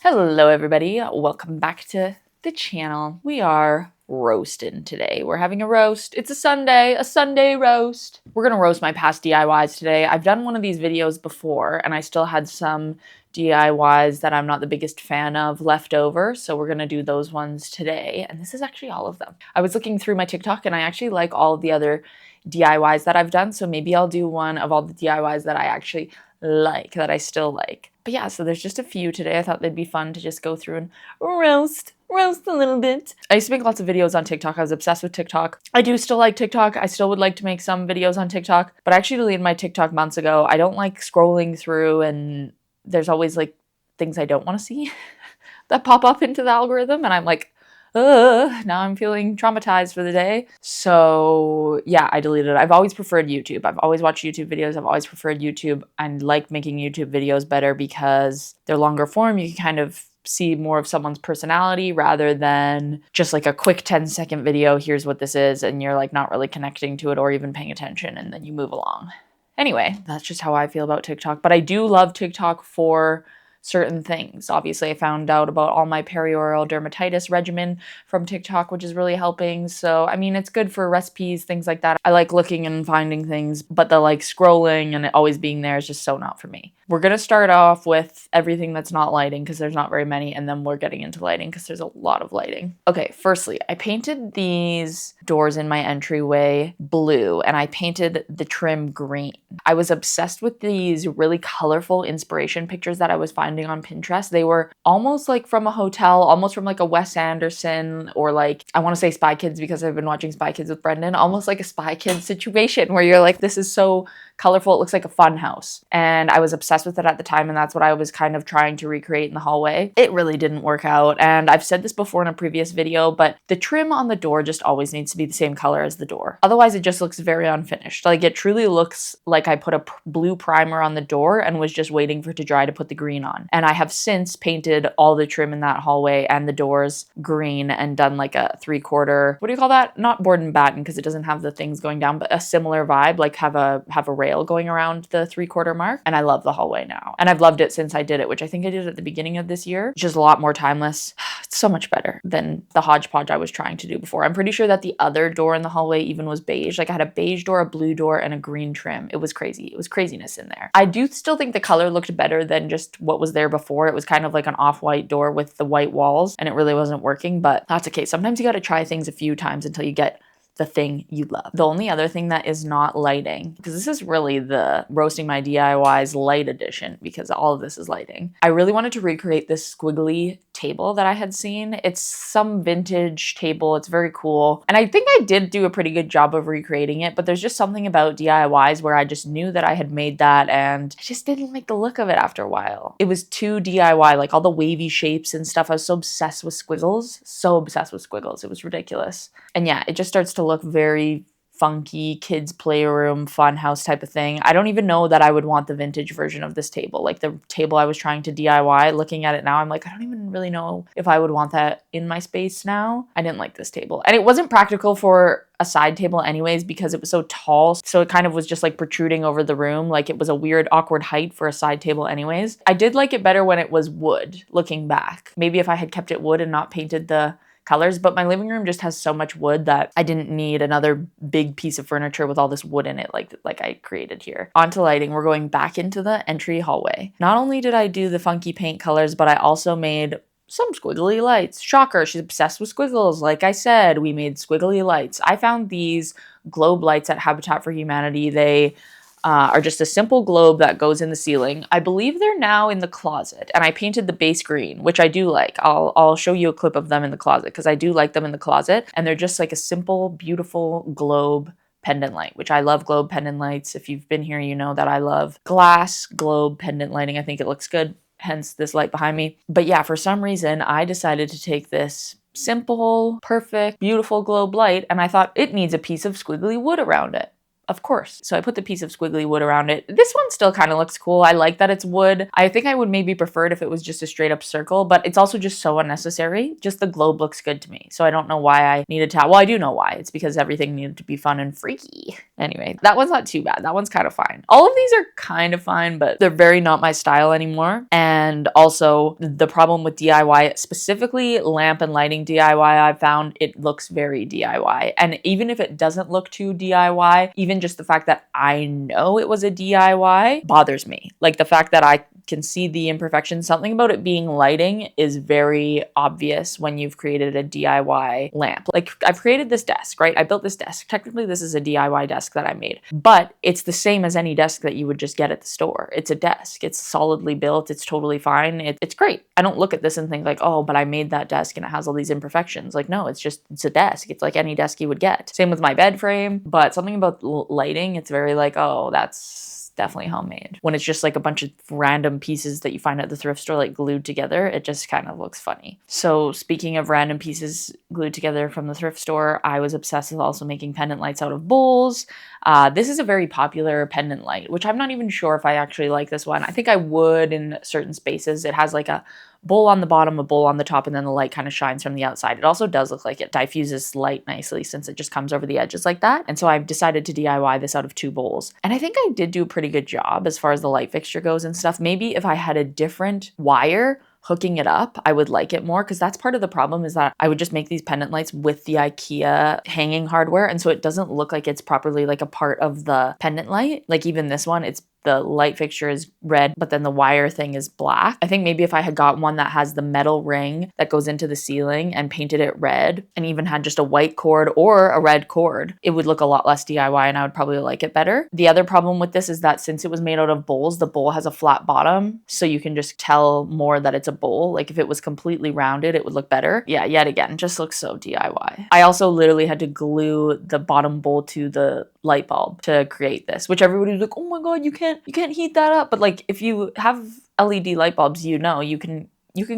Hello everybody, welcome back to the channel. We are roasting today. We're having a roast. It's a Sunday roast. We're gonna roast my past DIYs today. I've done one of these videos before and I still had some DIYs that I'm not the biggest fan of left over, so we're gonna do those ones today, and this is actually all of them. I was looking through my TikTok and I actually like all of the other DIYs that I've done, so maybe I'll do one of all the DIYs that I actually like, that I still like. But yeah, so there's just a few today. I thought they'd be fun to just go through and roast a little bit. I used to make lots of videos on TikTok. I was obsessed with TikTok. I do still like TikTok. I still would like to make some videos on TikTok, but I actually deleted my TikTok months ago. I don't like scrolling through and there's always like things I don't want to see that pop up into the algorithm, and I'm like, now I'm feeling traumatized for the day. So yeah, I deleted it. I've always preferred YouTube. I've always watched YouTube videos. I've always preferred YouTube. I like making YouTube videos better because they're longer form. You can kind of see more of someone's personality rather than just like a quick 10-second video. Here's what this is. And you're like not really connecting to it or even paying attention, and then you move along. Anyway, that's just how I feel about TikTok. But I do love TikTok for certain things. Obviously, I found out about all my perioral dermatitis regimen from TikTok, which is really helping. So, I mean, it's good for recipes, things like that. I like looking and finding things, but the like scrolling and it always being there is just so not for me. We're going to start off with everything that's not lighting because there's not very many, and then we're getting into lighting because there's a lot of lighting. Okay, firstly, I painted these doors in my entryway blue and I painted the trim green. I was obsessed with these really colorful inspiration pictures that I was finding on Pinterest. They were almost like from a hotel, almost from like a Wes Anderson, or like, I want to say Spy Kids because I've been watching Spy Kids with Brendan, almost like a Spy Kids situation where you're like, this is so colorful, it looks like a fun house. And I was obsessed with it at the time, and that's what I was kind of trying to recreate in the hallway. It really didn't work out, and I've said this before in a previous video, but the trim on the door just always needs to be the same color as the door. Otherwise, it just looks very unfinished. Like, it truly looks like I put a blue primer on the door and was just waiting for it to dry to put the green on. And I have since painted all the trim in that hallway and the doors green and done like a 3/4, what do you call that? Not board and batten because it doesn't have the things going down, but a similar vibe, like have a rail going around the 3/4 mark. And I love the hallway now. And I've loved it since I did it, which I think I did at the beginning of this year. Just a lot more timeless. It's so much better than the hodgepodge I was trying to do before. I'm pretty sure that the other door in the hallway even was beige. Like, I had a beige door, a blue door, and a green trim. It was crazy. It was craziness in there. I do still think the color looked better than just what was there before. It was kind of like an off-white door with the white walls, and it really wasn't working, but that's okay. Sometimes you got to try things a few times until you get the thing you love. The only other thing that is not lighting, because this is really the roasting my DIYs light edition, because all of this is lighting. I really wanted to recreate this squiggly table that I had seen. It's some vintage table. It's very cool. And I think I did do a pretty good job of recreating it, but there's just something about DIYs where I just knew that I had made that and I just didn't like the look of it after a while. It was too DIY, like all the wavy shapes and stuff. I was so obsessed with squiggles. So obsessed with squiggles. It was ridiculous. And yeah, it just starts to look very funky, kids playroom, fun house type of thing. I don't even know that I would want the vintage version of this table. Like the table I was trying to DIY, looking at it now, I'm like, I don't even really know if I would want that in my space now. I didn't like this table. And it wasn't practical for a side table anyways because it was so tall. So it kind of was just like protruding over the room. Like, it was a weird, awkward height for a side table anyways. I did like it better when it was wood, looking back. Maybe if I had kept it wood and not painted the colors, but my living room just has so much wood that I didn't need another big piece of furniture with all this wood in it like I created here. On to lighting. We're going back into the entry hallway. Not only did I do the funky paint colors, but I also made some squiggly lights. Shocker, she's obsessed with squiggles. Like I said, we made squiggly lights. I found these globe lights at Habitat for Humanity. They are just a simple globe that goes in the ceiling. I believe they're now in the closet, and I painted the base green, which I do like. I'll show you a clip of them in the closet because I do like them in the closet, and they're just like a simple, beautiful globe pendant light, which I love globe pendant lights. If you've been here, you know that I love glass globe pendant lighting. I think it looks good, hence this light behind me. But yeah, for some reason, I decided to take this simple, perfect, beautiful globe light, and I thought it needs a piece of squiggly wood around it. Of course. So I put the piece of squiggly wood around it. This one still kind of looks cool. I like that it's wood. I think I would maybe prefer it if it was just a straight up circle, but it's also just so unnecessary. Just the globe looks good to me. So I don't know why I needed to, well, I do know why. It's because everything needed to be fun and freaky. Anyway, that one's not too bad. That one's kind of fine. All of these are kind of fine, but they're very not my style anymore. And also the problem with DIY, specifically lamp and lighting DIY, I've found it looks very DIY. And even if it doesn't look too DIY, even just the fact that I know it was a DIY bothers me. Like the fact that I can see the imperfections. Something about it being lighting is very obvious when you've created a DIY lamp. Like I've created this desk, right? I built this desk. Technically, this is a DIY desk that I made, but it's the same as any desk that you would just get at the store. It's a desk. It's solidly built. It's totally fine. It's great. I don't look at this and think like, oh, but I made that desk and it has all these imperfections. Like, no, it's a desk. It's like any desk you would get. Same with my bed frame, but something about lighting, it's very like, oh, that's definitely homemade. When it's just like a bunch of random pieces that you find at the thrift store like glued together, it just kind of looks funny. So speaking of random pieces glued together from the thrift store, I was obsessed with also making pendant lights out of bowls. This is a very popular pendant light, which I'm not even sure if I actually like this one. I think I would in certain spaces. It has like a bowl on the bottom, a bowl on the top, and then the light kind of shines from the outside. It also does look like it diffuses light nicely since it just comes over the edges like that. And so I've decided to DIY this out of 2 bowls. And I think I did do a pretty good job as far as the light fixture goes and stuff. Maybe if I had a different wire hooking it up, I would like it more, because that's part of the problem, is that I would just make these pendant lights with the IKEA hanging hardware, and so it doesn't look like it's properly like a part of the pendant light. Like even this one, the light fixture is red, but then the wire thing is black. I think maybe if I had got one that has the metal ring that goes into the ceiling and painted it red, and even had just a white cord or a red cord, it would look a lot less DIY and I would probably like it better. The other problem with this is that since it was made out of bowls, the bowl has a flat bottom, so you can just tell more that it's a bowl. Like if it was completely rounded, it would look better. Yeah, yet again, just looks so DIY. I also literally had to glue the bottom bowl to the light bulb to create this, which everybody was like, oh my god, you can't heat that up. But like if you have LED light bulbs, you know you can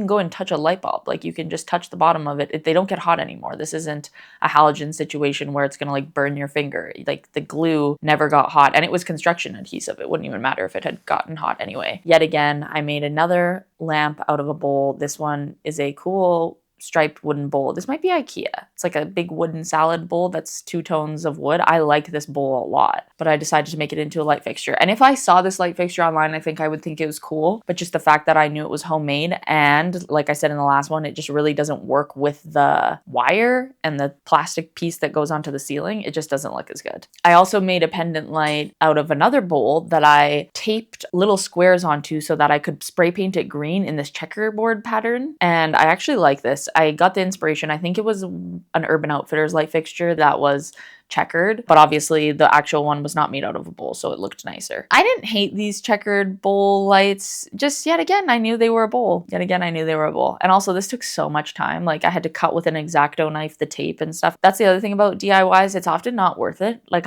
go and touch a light bulb. Like you can just touch the bottom of it. They don't get hot anymore. This isn't a halogen situation where it's gonna like burn your finger. Like the glue never got hot, and it was construction adhesive. It wouldn't even matter if it had gotten hot anyway. Yet again, I made another lamp out of a bowl. This one is a cool striped wooden bowl. This might be IKEA. It's like a big wooden salad bowl that's 2 tones of wood. I like this bowl a lot, but I decided to make it into a light fixture. And if I saw this light fixture online, I think I would think it was cool, but just the fact that I knew it was homemade, and like I said in the last one, it just really doesn't work with the wire and the plastic piece that goes onto the ceiling. It just doesn't look as good. I also made a pendant light out of another bowl that I taped little squares onto so that I could spray paint it green in this checkerboard pattern. And I actually like this. I got the inspiration. I think it was an Urban Outfitters light fixture that was checkered, but obviously the actual one was not made out of a bowl, so it looked nicer. I didn't hate these checkered bowl lights. Just yet again, I knew they were a bowl. Yet again, I knew they were a bowl. And also this took so much time. Like I had to cut with an X-Acto knife the tape and stuff. That's the other thing about DIYs. It's often not worth it. Like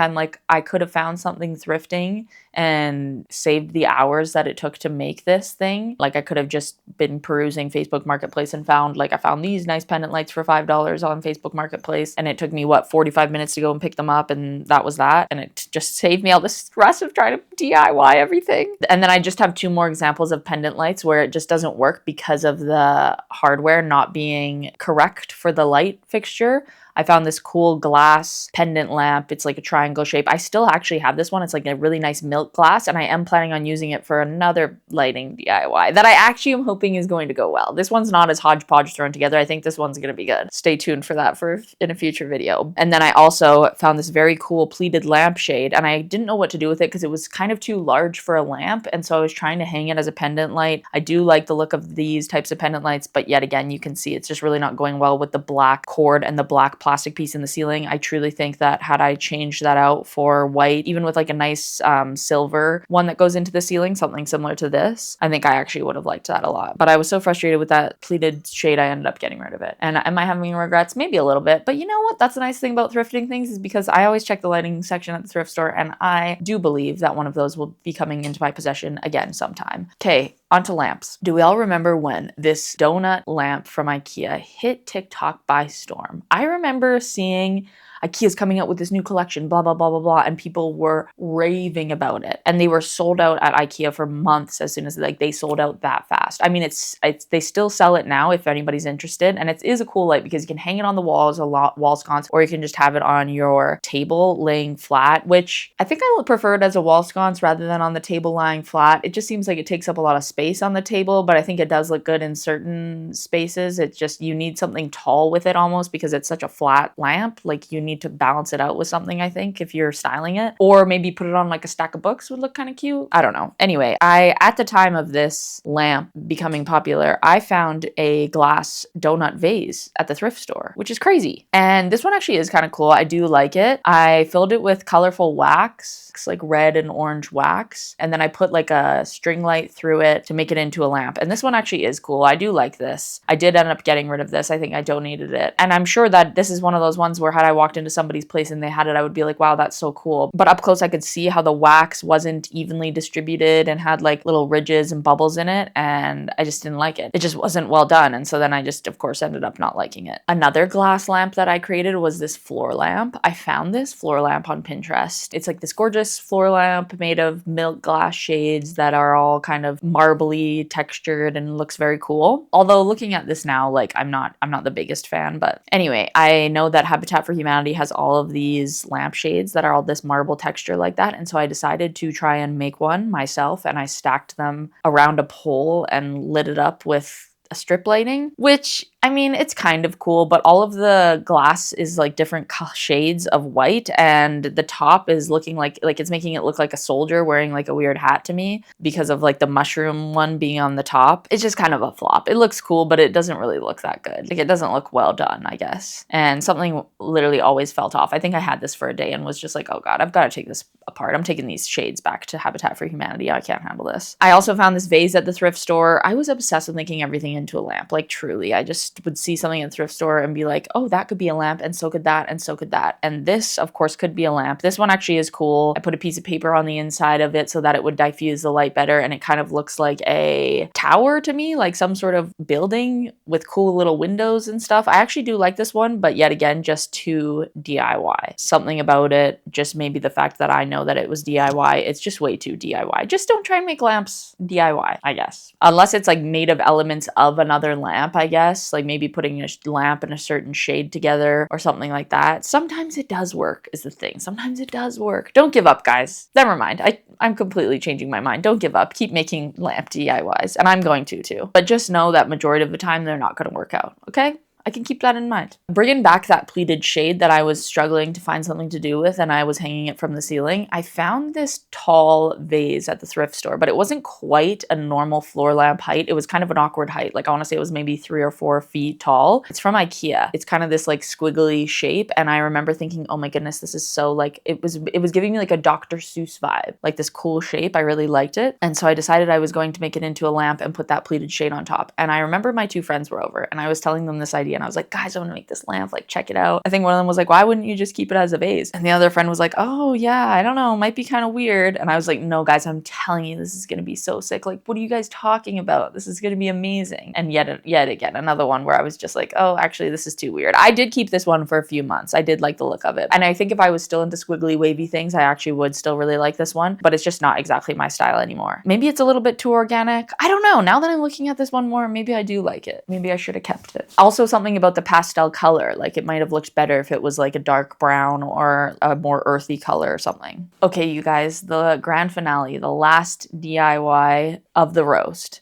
I could have found something thrifting and saved the hours that it took to make this thing. Like I could have just been perusing Facebook Marketplace and found these nice pendant lights for $5 on Facebook Marketplace, and it took me 45 minutes to go and pick them up, and that was that. And it just saved me all the stress of trying to DIY everything. And then I just have 2 more examples of pendant lights where it just doesn't work because of the hardware not being correct for the light fixture. I found this cool glass pendant lamp. It's like a triangle shape. I still actually have this one. It's like a really nice milk glass, and I am planning on using it for another lighting DIY that I actually am hoping is going to go well. This one's not as hodgepodge thrown together. I think this one's going to be good. Stay tuned for that in a future video. And then I also found this very cool pleated lampshade, and I didn't know what to do with it because it was kind of too large for a lamp, and so I was trying to hang it as a pendant light. I do like the look of these types of pendant lights, but yet again, you can see it's just really not going well with the black cord and the black plastic piece in the ceiling. I truly think that had I changed that out for white, even with like a nice silver one that goes into the ceiling, something similar to this, I think I actually would have liked that a lot. But I was so frustrated with that pleated shade, I ended up getting rid of it. And am I having regrets? Maybe a little bit, but you know what? That's the nice thing about thrifting things, is because I always check the lighting section at the thrift store, and I do believe that one of those will be coming into my possession again sometime. Okay. Onto lamps. Do we all remember when this donut lamp from IKEA hit TikTok by storm? I remember seeing IKEA's coming out with this new collection, blah, blah, blah, blah, blah. And people were raving about it. And they were sold out at IKEA for months as soon as like they sold out that fast. I mean, it's they still sell it now if anybody's interested. And it is a cool light because you can hang it on the wall as a wall sconce, or you can just have it on your table laying flat, which I think I would prefer it as a wall sconce rather than on the table lying flat. It just seems like it takes up a lot of space on the table, but I think it does look good in certain spaces. It's just, you need something tall with it almost because it's such a flat lamp. Like you need to balance it out with something, I think, if you're styling it, or maybe put it on like a stack of books would look kind of cute. I don't know. Anyway, at the time of this lamp becoming popular, I found a glass donut vase at the thrift store, which is crazy. And this one actually is kind of cool. I do like it. I filled it with colorful wax, like red and orange wax, and then I put like a string light through it to make it into a lamp. And this one actually is cool. I do like this. I did end up getting rid of this. I think I donated it. And I'm sure that this is one of those ones where had I walked into somebody's place and they had it, I would be like, wow, that's so cool. But up close, I could see how the wax wasn't evenly distributed and had like little ridges and bubbles in it. And I just didn't like it. It just wasn't well done. And so then I just, of course, ended up not liking it. Another glass lamp that I created was this floor lamp. I found this floor lamp on Pinterest. It's like this gorgeous floor lamp made of milk glass shades that are all kind of marbly textured and looks very cool. Although looking at this now, like I'm not the biggest fan, but anyway, I know that Habitat for Humanity has all of these lamp shades that are all this marble texture like that. And so I decided to try and make one myself, and I stacked them around a pole and lit it up with a strip lighting, which, I mean, it's kind of cool, but all of the glass is like different shades of white, and the top is looking like it's making it look like a soldier wearing like a weird hat to me because of like the mushroom one being on the top. It's just kind of a flop. It looks cool, but it doesn't really look that good. Like it doesn't look well done, I guess. And something literally always felt off. I think I had this for a day and was just like, oh God, I've got to take this apart. I'm taking these shades back to Habitat for Humanity. I can't handle this. I also found this vase at the thrift store. I was obsessed with making everything into a lamp. Like truly, I just would see something at the thrift store and be like, oh, that could be a lamp, and so could that, and so could that. And this, of course, could be a lamp. This one actually is cool. I put a piece of paper on the inside of it so that it would diffuse the light better, and it kind of looks like a tower to me, like some sort of building with cool little windows and stuff. I actually do like this one, but yet again, just too DIY. Something about it, just maybe the fact that I know that it was DIY, it's just way too DIY. Just don't try and make lamps DIY, I guess. Unless it's like made of elements of another lamp, I guess, like maybe putting a lamp in a certain shade together or something like that. Sometimes it does work is the thing. Sometimes it does work. Don't give up, guys. Never mind. I'm completely changing my mind. Don't give up. Keep making lamp DIYs, and I'm going to too. But just know that majority of the time they're not going to work out, okay? I can keep that in mind. Bringing back that pleated shade that I was struggling to find something to do with, and I was hanging it from the ceiling, I found this tall vase at the thrift store, but it wasn't quite a normal floor lamp height. It was kind of an awkward height. Like I want to say it was maybe 3 or 4 feet tall. It's from IKEA. It's kind of this like squiggly shape, and I remember thinking, oh my goodness, this is so like, it was giving me like a Dr. Seuss vibe, like this cool shape. I really liked it. And so I decided I was going to make it into a lamp and put that pleated shade on top. And I remember my 2 friends were over, and I was telling them this idea, and I was like, guys, I want to make this lamp, like check it out. I think one of them was like, why wouldn't you just keep it as a vase? And the other friend was like, oh yeah, I don't know, might be kind of weird. And I was like, no guys, I'm telling you, this is going to be so sick. Like, what are you guys talking about? This is going to be amazing. And yet again, another one where I was just like, oh, actually, this is too weird. I did keep this one for a few months. I did like the look of it. And I think if I was still into squiggly wavy things, I actually would still really like this one, but it's just not exactly my style anymore. Maybe it's a little bit too organic. I don't know. Now that I'm looking at this one more, maybe I do like it. Maybe I should have kept it. Also, something about the pastel color, like it might have looked better if it was like a dark brown or a more earthy color or something. Okay, you guys, the grand finale, the last DIY of the roast.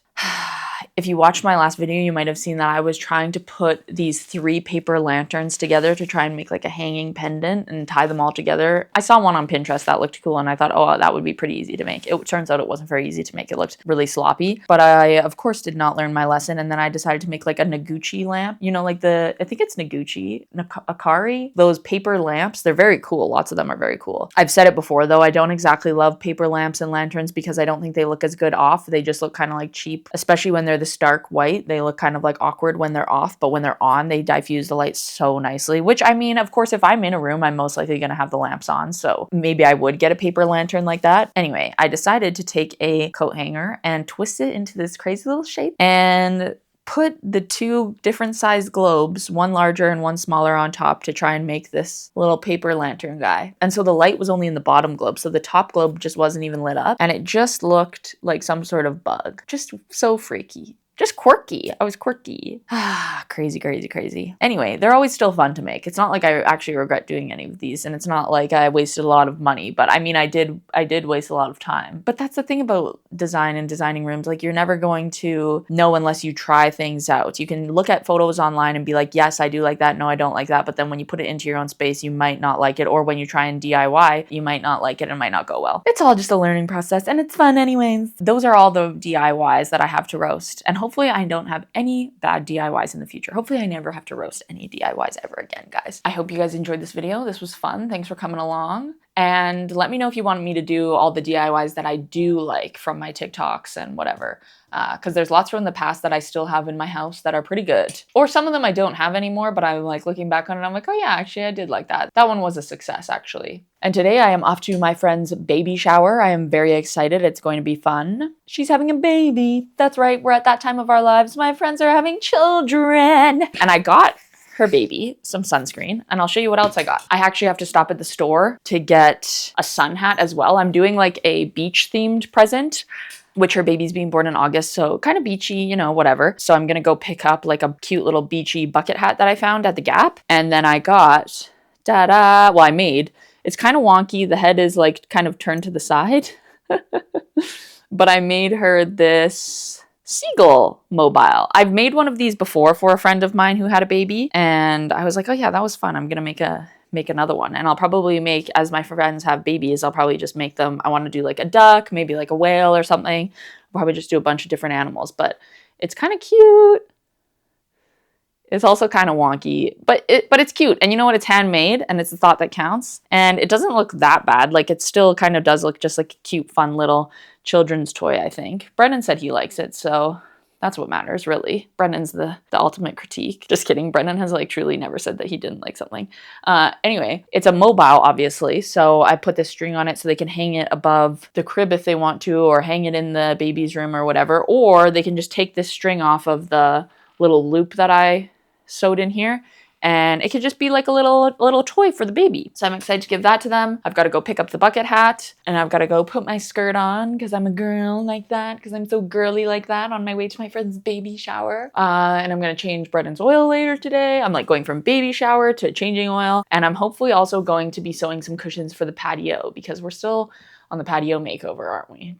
If you watched my last video, you might have seen that I was trying to put these 3 paper lanterns together to try and make like a hanging pendant and tie them all together. I saw one on Pinterest that looked cool, and I thought, oh, that would be pretty easy to make. It turns out it wasn't very easy to make. It looked really sloppy, but I, of course, did not learn my lesson, and then I decided to make like a Noguchi lamp. You know, like I think it's Noguchi, Akari, those paper lamps. They're very cool. Lots of them are very cool. I've said it before, though, I don't exactly love paper lamps and lanterns because I don't think they look as good off. They just look kind of like cheap, especially when they're the stark white. They look kind of like awkward when they're off, but when they're on, they diffuse the light so nicely, which I mean, of course, if I'm in a room, I'm most likely going to have the lamps on. So maybe I would get a paper lantern like that. Anyway, I decided to take a coat hanger and twist it into this crazy little shape and put the two different sized globes, one larger and one smaller, on top to try and make this little paper lantern guy. And so the light was only in the bottom globe, so the top globe just wasn't even lit up, and it just looked like some sort of bug. Just so freaky. Just quirky. I was quirky. Crazy, crazy, crazy. Anyway, they're always still fun to make. It's not like I actually regret doing any of these, and it's not like I wasted a lot of money, but I mean, I did waste a lot of time. But that's the thing about design and designing rooms. Like, you're never going to know unless you try things out. You can look at photos online and be like, yes, I do like that. No, I don't like that. But then when you put it into your own space, you might not like it. Or when you try and DIY, you might not like it and it might not go well. It's all just a learning process, and it's fun anyways. Those are all the DIYs that I have to roast. And hopefully I don't have any bad DIYs in the future. Hopefully I never have to roast any DIYs ever again, guys. I hope you guys enjoyed this video. This was fun. Thanks for coming along. And let me know if you want me to do all the DIYs that I do like from my TikToks and whatever. Because there's lots from the past that I still have in my house that are pretty good. Or some of them I don't have anymore, but I'm like looking back on it, I'm like, oh yeah, actually I did like that. That one was a success, actually. And today I am off to my friend's baby shower. I am very excited. It's going to be fun. She's having a baby. That's right, we're at that time of our lives. My friends are having children. And I got her baby some sunscreen, and I'll show you what else I got. I actually have to stop at the store to get a sun hat as well. I'm doing like a beach themed present, which her baby's being born in August, so kind of beachy, you know, whatever. So I'm gonna go pick up like a cute little beachy bucket hat that I found at the Gap. And then I got, well, I made, it's kind of wonky. The head is like kind of turned to the side, but I made her this seagull mobile. I've made one of these before for a friend of mine who had a baby, and I was like, oh yeah, that was fun. I'm gonna make another one, and I'll probably make, as my friends have babies, I'll probably just make them. I want to do like a duck, maybe like a whale or something. I'll probably just do a bunch of different animals, but it's kind of cute. It's also kind of wonky, but it's cute. And you know what? It's handmade, and it's the thought that counts. And it doesn't look that bad. Like, it still kind of does look just like a cute, fun little children's toy, I think. Brendan said he likes it, so that's what matters, really. Brendan's the ultimate critique. Just kidding. Brendan has like truly never said that he didn't like something. Anyway, it's a mobile, obviously. So I put this string on it so they can hang it above the crib if they want to, or hang it in the baby's room or whatever. Or they can just take this string off of the little loop that I sewed in here, and it could just be like a little toy for the baby. So I'm excited to give that to them. I've got to go pick up the bucket hat, and I've got to go put my skirt on because I'm a girl like that, because I'm so girly like that, on my way to my friend's baby shower. And I'm going to change Brendan's oil later today. I'm like going from baby shower to changing oil, and I'm hopefully also going to be sewing some cushions for the patio, because we're still on the patio makeover, aren't we?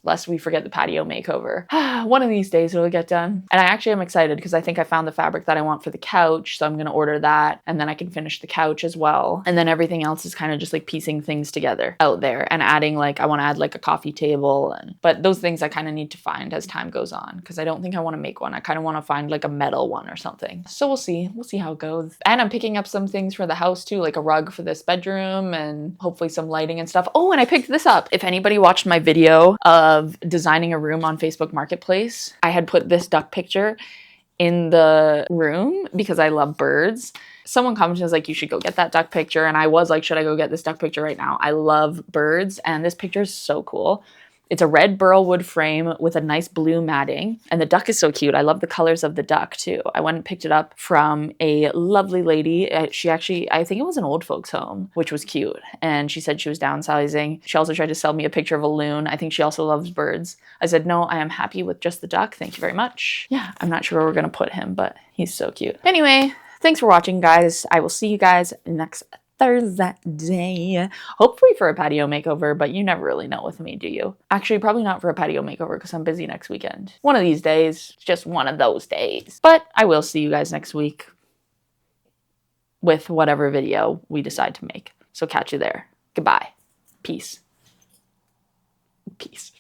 Lest we forget the patio makeover. One of these days it'll get done. And I actually am excited because I think I found the fabric that I want for the couch. So I'm going to order that, and then I can finish the couch as well. And then everything else is kind of just like piecing things together out there and adding, like, I want to add like a coffee table. But those things I kind of need to find as time goes on, because I don't think I want to make one. I kind of want to find like a metal one or something. So we'll see. We'll see how it goes. And I'm picking up some things for the house too, like a rug for this bedroom and hopefully some lighting and stuff. Oh, and I picked this up. If anybody watched my video of designing a room on Facebook Marketplace, I had put this duck picture in the room because I love birds. Someone commented, was like, you should go get that duck picture. And I was like, should I go get this duck picture right now? I love birds, and this picture is so cool. It's a red burl wood frame with a nice blue matting, and the duck is so cute. I love the colors of the duck too. I went and picked it up from a lovely lady. She actually, I think it was an old folks home, which was cute. And she said she was downsizing. She also tried to sell me a picture of a loon. I think she also loves birds. I said, no, I am happy with just the duck. Thank you very much. Yeah, I'm not sure where we're gonna put him, but he's so cute. Anyway, thanks for watching, guys. I will see you guys next Thursday, hopefully for a patio makeover, but you never really know with me, do you? Actually, probably not for a patio makeover because I'm busy next weekend. One of these days, just one of those days. But I will see you guys next week with whatever video we decide to make. So catch you there. Goodbye. Peace. Peace.